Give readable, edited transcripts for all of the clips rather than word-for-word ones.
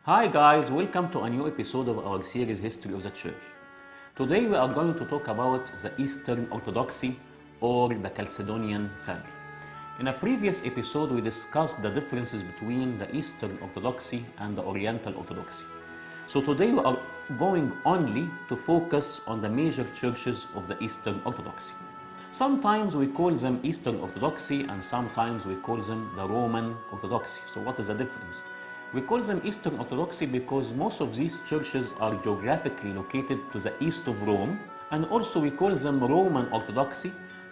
Hi guys, welcome to a new episode of our series History of the Church. Today we are going to talk about the Eastern Orthodoxy or the Chalcedonian family. In a previous episode we discussed the differences between the Eastern Orthodoxy and the Oriental Orthodoxy. So today we are going only to focus on the major churches of the Eastern Orthodoxy. Sometimes we call them Eastern Orthodoxy and sometimes we call them the Roman Orthodoxy. So what is the difference? We call them Eastern Orthodoxy because most of these churches are geographically located to the east of Rome, and also we call them Roman Orthodoxy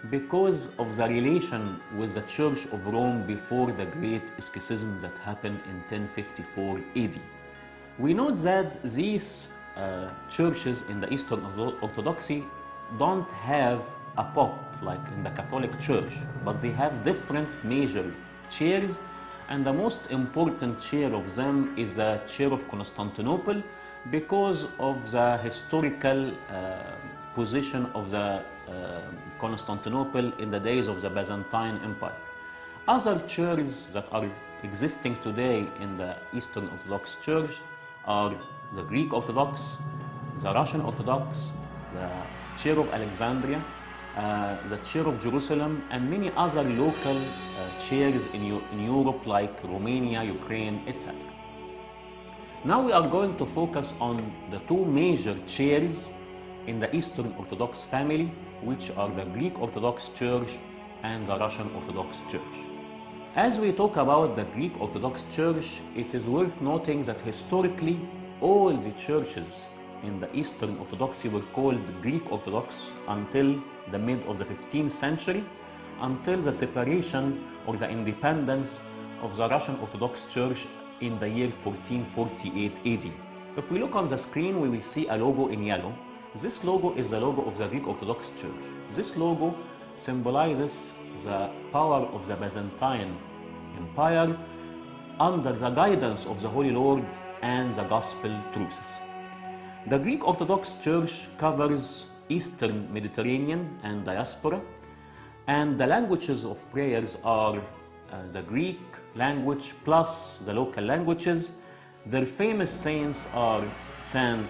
because of the relation with the Church of Rome before the Great Schism that happened in 1054 AD. We note that these churches in the Eastern Orthodoxy don't have a pope like in the Catholic Church, but they have different major chairs. And the most important chair of them is the chair of Constantinople because of the historical position of the Constantinople in the days of the Byzantine Empire. Other chairs that are existing today in the Eastern Orthodox Church are the Greek Orthodox, the Russian Orthodox, the chair of Alexandria, the chair of Jerusalem, and many other local chairs in Europe like Romania, Ukraine, etc. Now we are going to focus on the two major chairs in the Eastern Orthodox family, which are the Greek Orthodox Church and the Russian Orthodox Church. As we talk about the Greek Orthodox Church, it is worth noting that historically all the churches in the Eastern Orthodoxy were called Greek Orthodox until the mid of the 15th century, until the separation or the independence of the Russian Orthodox Church in the year 1448 AD. If we look on the screen, we will see a logo in yellow. This logo is the logo of the Greek Orthodox Church. This logo symbolizes the power of the Byzantine Empire under the guidance of the Holy Lord and the Gospel truths. The Greek Orthodox Church covers Eastern Mediterranean and diaspora, and the languages of prayers are the Greek language plus the local languages. Their famous saints are Saint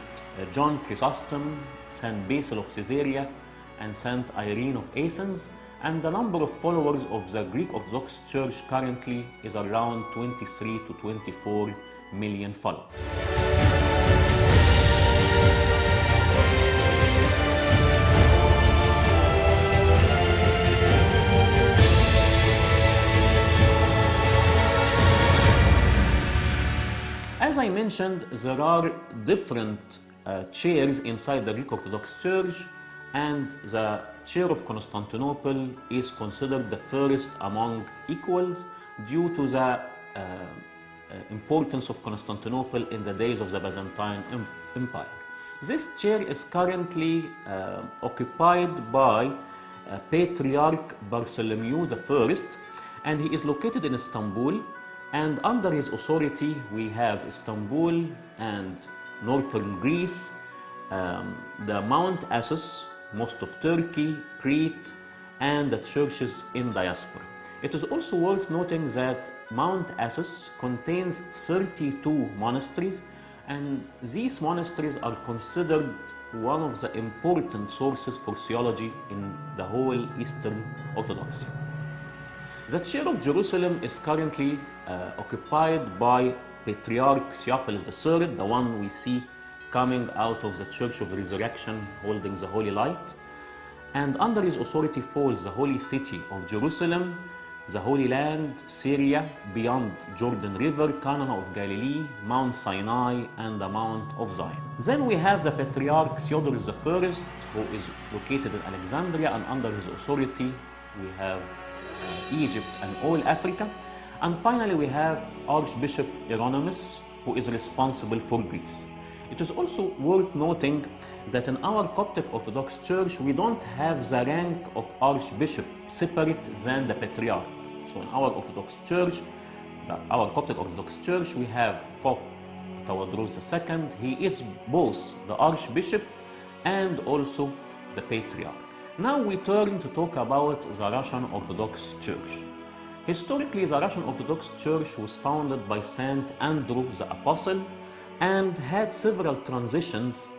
John Chrysostom, Saint Basil of Caesarea, and Saint Irene of Athens, and the number of followers of the Greek Orthodox Church currently is around 23 to 24 million followers. As I mentioned, there are different chairs inside the Greek Orthodox Church, and the chair of Constantinople is considered the first among equals due to the importance of Constantinople in the days of the Byzantine Empire. This chair is currently occupied by Patriarch Bartholomew I, and he is located in Istanbul. And under his authority, we have Istanbul and northern Greece, the Mount Assos, most of Turkey, Crete, and the churches in diaspora. It is also worth noting that Mount Assos contains 32 monasteries, and these monasteries are considered one of the important sources for theology in the whole Eastern Orthodoxy. The chair of Jerusalem is currently occupied by Patriarch Theophilus III, the one we see coming out of the Church of Resurrection holding the Holy Light. And under his authority falls the holy city of Jerusalem, the Holy Land, Syria, beyond Jordan River, Cana of Galilee, Mount Sinai, and the Mount of Zion. Then we have the Patriarch Theodorus I, who is located in Alexandria, and under his authority we have Egypt and all Africa. And finally we have Archbishop Hieronymus, who is responsible for Greece. It is also worth noting that in our Coptic Orthodox Church we don't have the rank of Archbishop separate than the Patriarch. So in our Orthodox Church, our Coptic Orthodox Church, we have Pope Tawadros II. He is both the Archbishop and also the Patriarch. Now we turn to talk about the Russian Orthodox Church. Historically, the Russian Orthodox Church was founded by Saint Andrew the Apostle, and had several transitions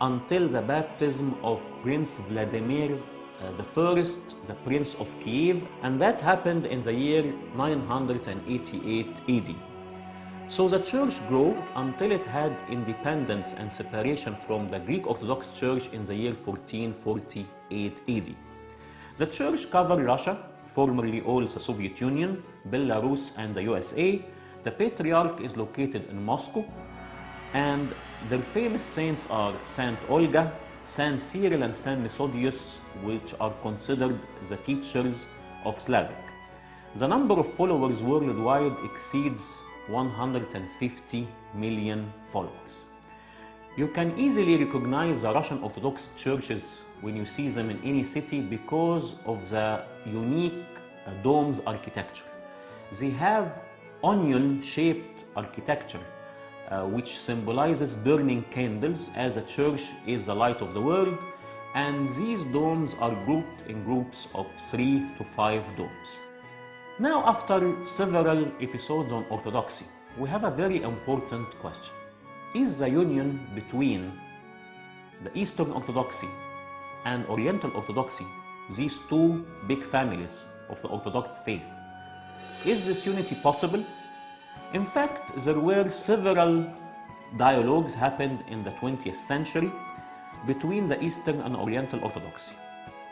until the baptism of Prince Vladimir I, the Prince of Kiev, and that happened in the year 988 AD. So the church grew until it had independence and separation from the Greek Orthodox Church in the year 1448 AD. The church covered Russia, formerly all the Soviet Union, Belarus, and the USA. The patriarch is located in Moscow, and their famous saints are Saint Olga, Saint Cyril, and Saint Methodius, which are considered the teachers of Slavic. The number of followers worldwide exceeds 150 million followers. You can easily recognize the Russian Orthodox churches when you see them in any city because of the unique domes architecture. They have onion-shaped architecture, which symbolizes burning candles, as a church is the light of the world, and these domes are grouped in groups of 3 to 5 domes. Now, after several episodes on Orthodoxy, we have a very important question. Is the union between the Eastern Orthodoxy and Oriental Orthodoxy, these two big families of the Orthodox faith, is this unity possible? In fact, there were several dialogues happened in the 20th century between the Eastern and Oriental Orthodoxy.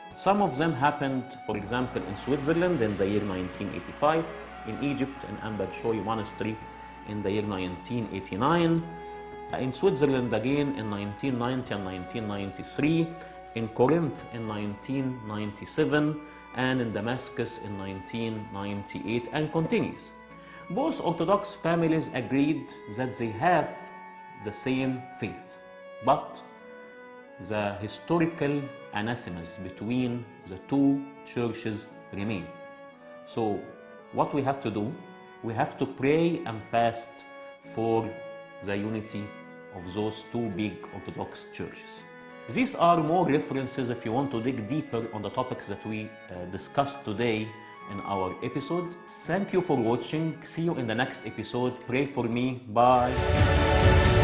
Some of them happened, for example, in Switzerland in the year 1985, in Egypt in Amber-Shoy Monastery in the year 1989, in Switzerland again in 1990 and 1993, in Corinth in 1997, and in Damascus in 1998, and continues. Both Orthodox families agreed that they have the same faith, but the historical anathemas between the two churches remain. So what we have to do, we have to pray and fast for the unity of those two big Orthodox churches. These are more references if you want to dig deeper on the topics that we discussed today in our episode. Thank you for watching. See you in the next episode. Pray for me. Bye.